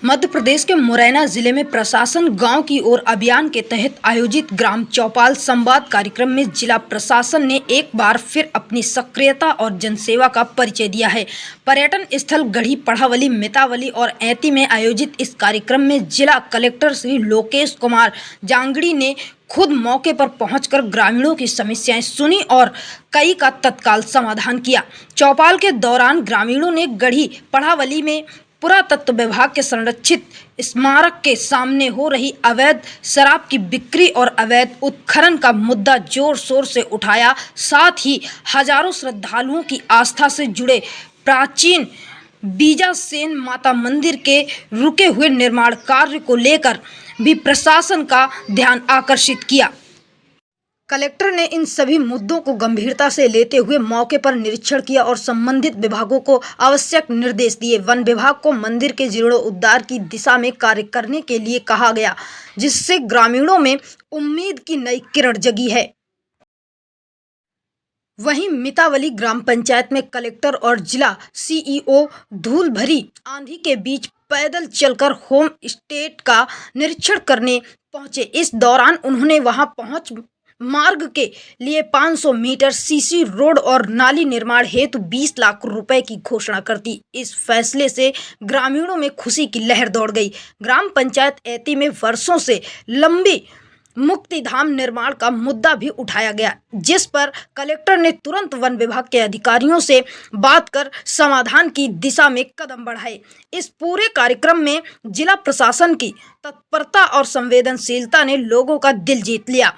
मध्य प्रदेश के मुरैना जिले में प्रशासन गांव की ओर अभियान के तहत आयोजित ग्राम चौपाल संवाद कार्यक्रम में जिला प्रशासन ने एक बार फिर अपनी सक्रियता और जनसेवा का परिचय दिया है। पर्यटन स्थल गढ़ी पढ़ावली, मितावली और ऐती में आयोजित इस कार्यक्रम में जिला कलेक्टर श्री लोकेश कुमार जांगड़ी ने खुद मौके पर पहुंचकर ग्रामीणों की समस्याएं सुनी और कई का तत्काल समाधान किया। चौपाल के दौरान ग्रामीणों ने गढ़ी पढ़ावली में पुरातत्व विभाग के संरक्षित स्मारक के सामने हो रही अवैध शराब की बिक्री और अवैध उत्खनन का मुद्दा जोर शोर से उठाया। साथ ही हजारों श्रद्धालुओं की आस्था से जुड़े प्राचीन बीजासेन माता मंदिर के रुके हुए निर्माण कार्य को लेकर भी प्रशासन का ध्यान आकर्षित किया। कलेक्टर ने इन सभी मुद्दों को गंभीरता से लेते हुए मौके पर निरीक्षण किया और संबंधित विभागों को आवश्यक निर्देश दिए। वन विभाग को मंदिर के जीर्णोद्धार की दिशा में कार्य करने के लिए कहा गया, जिससे ग्रामीणों में उम्मीद की नई किरण जगी है। वहीं मितावली ग्राम पंचायत में कलेक्टर और जिला सीईओ धूल भरी आंधी के बीच पैदल चलकर होम स्टेट का निरीक्षण करने पहुंचे। इस दौरान उन्होंने वहां पहुंच मार्ग के लिए 500 मीटर सीसी रोड और नाली निर्माण हेतु 20 लाख रुपए की घोषणा कर दी। इस फैसले से ग्रामीणों में खुशी की लहर दौड़ गई। ग्राम पंचायत ऐती में वर्षों से लंबी मुक्तिधाम निर्माण का मुद्दा भी उठाया गया, जिस पर कलेक्टर ने तुरंत वन विभाग के अधिकारियों से बात कर समाधान की दिशा में कदम बढ़ाए। इस पूरे कार्यक्रम में जिला प्रशासन की तत्परता और संवेदनशीलता ने लोगों का दिल जीत लिया।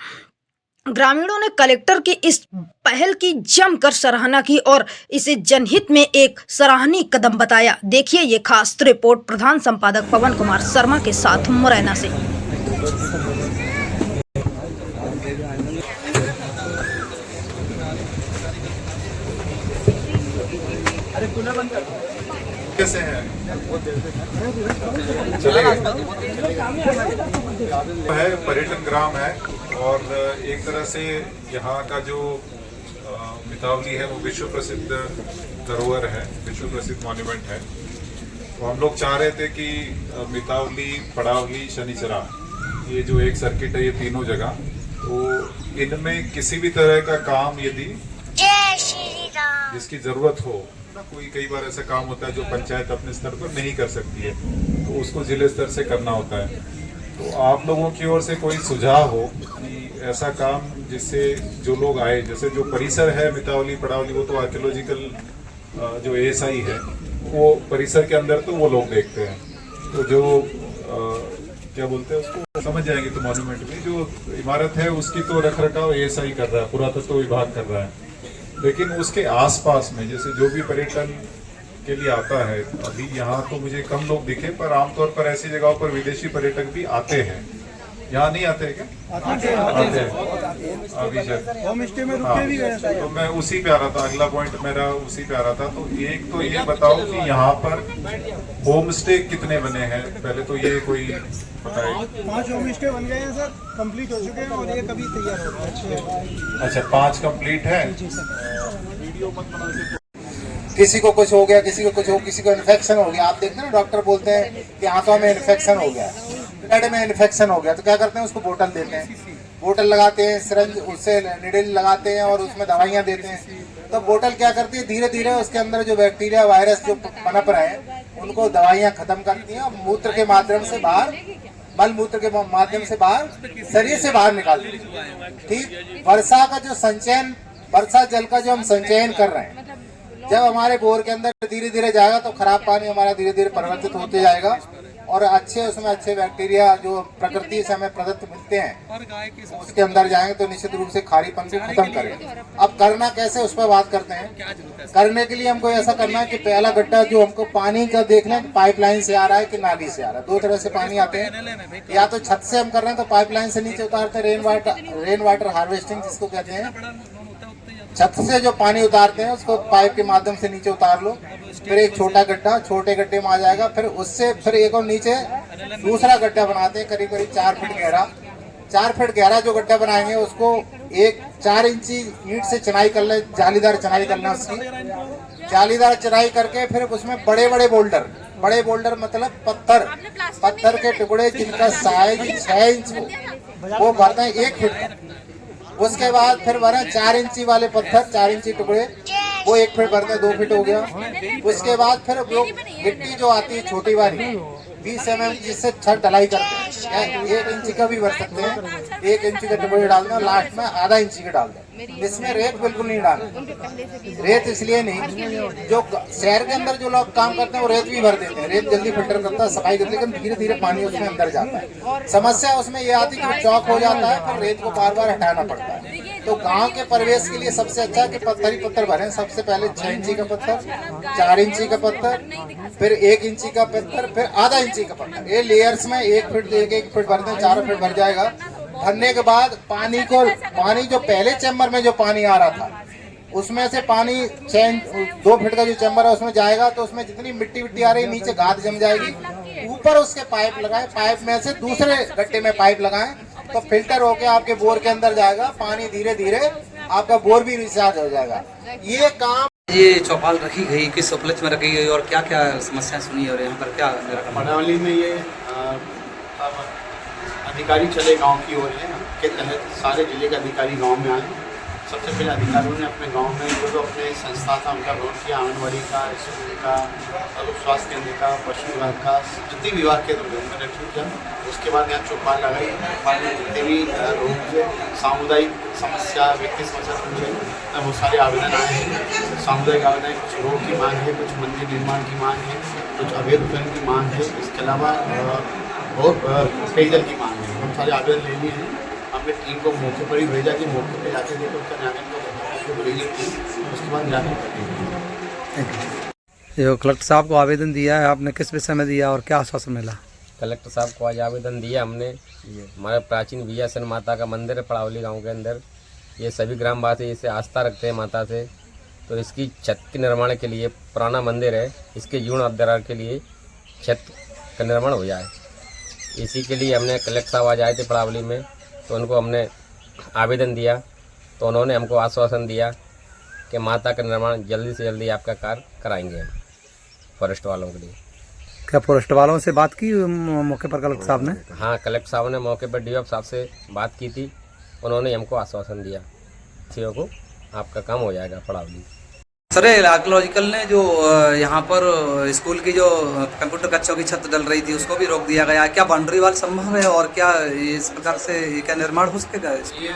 ग्रामीणों ने कलेक्टर की इस पहल की जमकर सराहना की और इसे जनहित में एक सराहनीय कदम बताया। देखिए ये खास रिपोर्ट प्रधान संपादक पवन कुमार शर्मा के साथ मुरैना से। कैसे है पर्यटन ग्राम है और एक तरह से यहाँ का जो मितावली है वो विश्व प्रसिद्ध धरोहर है, विश्व प्रसिद्ध मॉन्यूमेंट है। तो हम लोग चाह रहे थे कि मितावली, पड़ावली, शनिचरा, ये जो एक सर्किट है, ये तीनों जगह, तो इनमें किसी भी तरह का काम यदि जिसकी जरूरत हो ना, कई बार ऐसा काम होता है जो पंचायत अपने स्तर पर नहीं कर सकती है, तो उसको जिले स्तर से करना होता है। तो आप लोगों की ओर से कोई सुझाव हो कि ऐसा काम जिससे जो लोग आए, जैसे जो परिसर है मितावली पड़ावली, वो तो आर्कियोलॉजिकल जो एएसआई है वो परिसर के अंदर तो वो लोग देखते हैं, तो जो क्या बोलते हैं उसको समझ जाएंगे, तो मॉन्यूमेंट में जो इमारत है उसकी तो रख रखाव एएसआई कर रहा है, पुरातत्व विभाग कर रहा है। लेकिन उसके आसपास में जैसे जो भी पर्यटन के लिए आता है, अभी यहाँ तो मुझे कम लोग दिखे, पर आमतौर पर ऐसी जगहों पर विदेशी पर्यटक भी आते हैं। यहाँ नहीं आते हैं क्या? आते हैं। अभी होम स्टे में रुके भी गए। तो मैं उसी पे आ रहा था, अगला पॉइंट मेरा उसी पे आ रहा था। तो एक तो ये बताओ कि यहाँ पर होम स्टे कितने बने हैं, पहले तो ये कोई बताए। 5 होम स्टे बन गए हैं सर, कंप्लीट हो चुके हैं और ये कभी तैयार हो रहा है। अच्छा, 5 कंप्लीट है। किसी को कुछ हो गया, किसी को कुछ हो, किसी को इन्फेक्शन हो गया। आप देखते हैं ना, डॉक्टर बोलते हैं कि हाथों में इन्फेक्शन हो गया, ब्लड में इन्फेक्शन हो गया, तो क्या करते हैं, उसको बोतल देते हैं, बोतल लगाते हैं, सिरंज उससे निडल लगाते हैं और उसमें दवाइयाँ देते हैं। तो बोतल क्या करती है, धीरे धीरे उसके अंदर जो बैक्टीरिया, वायरस जो पनप रहे हैं उनको दवाइयाँ खत्म करती हैं और मूत्र के माध्यम से बाहर, मल मूत्र के माध्यम से बाहर, शरीर से बाहर निकालती है। ठीक, वर्षा का जो संचयन, वर्षा जल का जो हम संचयन कर रहे हैं, जब हमारे बोर के अंदर धीरे धीरे जाएगा तो खराब पानी हमारा धीरे धीरे परिवर्तित होते जाएगा और अच्छे, उसमें अच्छे बैक्टीरिया जो प्रकृति से हमें प्रदत्त मिलते हैं उसके अंदर जाएंगे तो निश्चित रूप से खारीपन को खत्म करेंगे। अब करना कैसे, उस पर बात करते हैं। करने के लिए हमको ऐसा करना है कि पहला गड्ढा जो हमको पानी का देख लें, पाइपलाइन से आ रहा है कि नाली से आ रहा है। 2 तरह से पानी आते हैं, या तो छत से हम कर रहे हैं तो पाइपलाइन से नीचे उतारते हैं, रेन वाटर हार्वेस्टिंग जिसको कहते हैं। छत से जो पानी उतारते हैं उसको पाइप के माध्यम से नीचे उतार लो, फिर एक छोटा गड्ढा, छोटे गड्ढे में आ जाएगा, फिर उससे फिर एक और नीचे दूसरा गड्ढा बनाते हैं करीब करीब 4 फीट गहरा। 4 फीट गहरा जो गड्ढा बनाएंगे उसको एक 4 इंची ईंट से चनाई कर ले, जालीदार चनाई करना उसकी, जालीदार चनाई करके फिर उसमें बड़े बड़े बोल्डर बड़े बोल्डर मतलब पत्थर के टुकड़े जिनका साइज 6 इंच हो वो भरते हैं 1 फीट का। उसके बाद फिर भरे 4 इंची वाले पत्थर, 4 इंची टुकड़े, वो 1 फीट भरते हैं, 2 फीट हो गया। उसके बाद फिर वो मिट्टी जो आती है छोटी वाली 20 mm जिससे छत ढलाई करते हैं, 1 इंची का भी भर सकते हैं, 1 इंची के टुकड़े डाल दें और लास्ट में आधा इंची के डाल दें। इसमें रेत बिल्कुल नहीं डालना। रेत इसलिए नहीं, जो शहर के अंदर जो लोग काम करते हैं वो रेत भी भर देते हैं, रेत जल्दी फिल्टर करता है, सफाई करते हैं, लेकिन धीरे धीरे पानी उसमें अंदर जाता है। समस्या उसमें ये आती है कि चौक हो जाता है, फिर रेत को बार बार हटाना पड़ता है। तो गांव के परिवेश के लिए सबसे अच्छा कि पत्थर ही पत्थर भरें। सबसे पहले 6 इंची का पत्थर, 4 इंची का पत्थर, फिर 1 इंची का पत्थर, फिर आधा इंची का पत्थर, ये लेयर्स में 1 फीट 1 फीट भरते हैं, 4 फीट भर जाएगा। भरने के बाद पानी जो पहले चैम्बर में जो पानी आ रहा था उसमें से पानी 2 फीट का जो चैम्बर है उसमें जाएगा, तो उसमें जितनी मिट्टी आ रही है नीचे गाद जम जाएगी। ऊपर उसके पाइप लगाएं, पाइप में से दूसरे गड्ढे में पाइप लगाएं, तो फिल्टर होके आपके बोर के अंदर जाएगा, पानी धीरे धीरे आपका बोर भी रिचार्ज हो जाएगा। ये काम ये चौपाल रखी गई, किस उपलक्ष्य में रखी गई और क्या क्या समस्याएं सुनी और यहाँ पर क्या मनावली में ये अधिकारी चले गांव की ओर है के तहत सारे जिले के अधिकारी गांव में आए। सबसे पहले अधिकारियों ने अपने गांव में जो अपने संस्था था उनका भ्रमण किया, आंगनबाड़ी का, स्कूल का, स्वास्थ्य केंद्र का, पशु विभाग का, जितने विभाग के निरीक्षण किया। उसके बाद यहाँ चौपाल लगाई। चौपाल में जितने भी लोग थे, सामुदायिक समस्या, व्यक्ति समस्या समझे, बहुत सारे आवेदन आए हैं। सामुदायिक आवेदन, कुछ रोड की मांग है, कुछ मंदिर निर्माण की मांग है, कुछ अवैध उत्खनन की मांग है, इसके अलावा बहुत पेयजल की मांग है। बहुत सारे आवेदन ले लिए हैं। हमने टीम को मौके पर ही भेजा कि मौके पर जाके देखो उसका निराकरण को भेजी थी, उसके बाद निराकरण कर जो कलेक्टर साहब को आवेदन दिया है आपने, किस विषय में दिया और क्या आश्वासन मिला? कलेक्टर साहब को आज आवेदन दिया हमने। हमारे प्राचीन विजयासन माता का मंदिर है पड़ावली गांव के अंदर। ये सभी ग्रामवासी इसे आस्था रखते हैं माता से, तो इसकी छत के निर्माण के लिए, पुराना मंदिर है, इसके जीर्णोद्धार के लिए छत का निर्माण हो जाए, इसी के लिए हमने कलेक्टर साहब आज आए थे पड़ावली में, तो उनको हमने आवेदन दिया, तो उन्होंने हमको आश्वासन दिया कि माता का निर्माण जल्दी से जल्दी आपका कार्य कराएंगे हम फॉरेस्ट वालों के लिए। क्या फॉरेस्ट वालों से बात की मौके पर कलेक्टर साहब ने? हाँ, कलेक्टर साहब ने मौके पर डीएफ साहब से बात की थी, उन्होंने हमको आश्वासन दिया सीओ को आपका काम हो जाएगा पड़ावली। सर आर्कियोलॉजिकल ने जो यहाँ पर स्कूल की जो कंप्यूटर कक्षों की छत डल रही थी उसको भी रोक दिया गया, क्या बाउंड्री वाल संभव है और क्या इस प्रकार से क्या निर्माण हो सकेगा? ये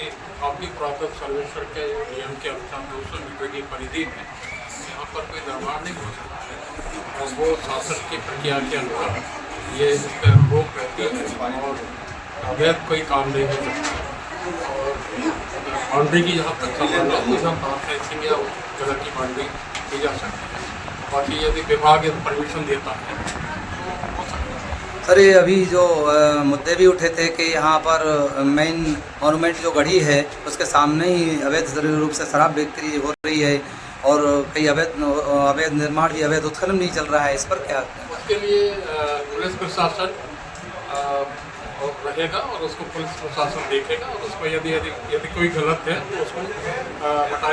एक काफी पुरातन सर्वेक्षण के नियम के अनुसार 200 मीटर की परिधि में यहाँ पर कोई निर्माण नहीं हो सकता है, और वो शासन की प्रक्रिया के अनुसार ये इस पर रोक रहती है और अवैध कोई काम नहीं हो सकता। और बाउंड्री की जहाँ तक संबंध है तो यहाँ तार फेंसिंग या जगह की बाउंड्री की जा सकती है, बाकी यदि विभाग परमिशन देता है तो हो सकता है। सर ये अभी जो मुद्दे भी उठे थे कि यहाँ पर मेन मॉन्यूमेंट जो गढ़ी है उसके सामने ही अवैध रूप से शराब बिक्री हो रही है और कई अवैध निर्माण भी, अवैध उत्खनन भी चल रहा है, इस पर क्या? उसके लिए पुलिस प्रशासन रहेगा और उसको पुलिस प्रशासन देखेगा और उसको यदि कोई गलत है तो उसको हटाएगा।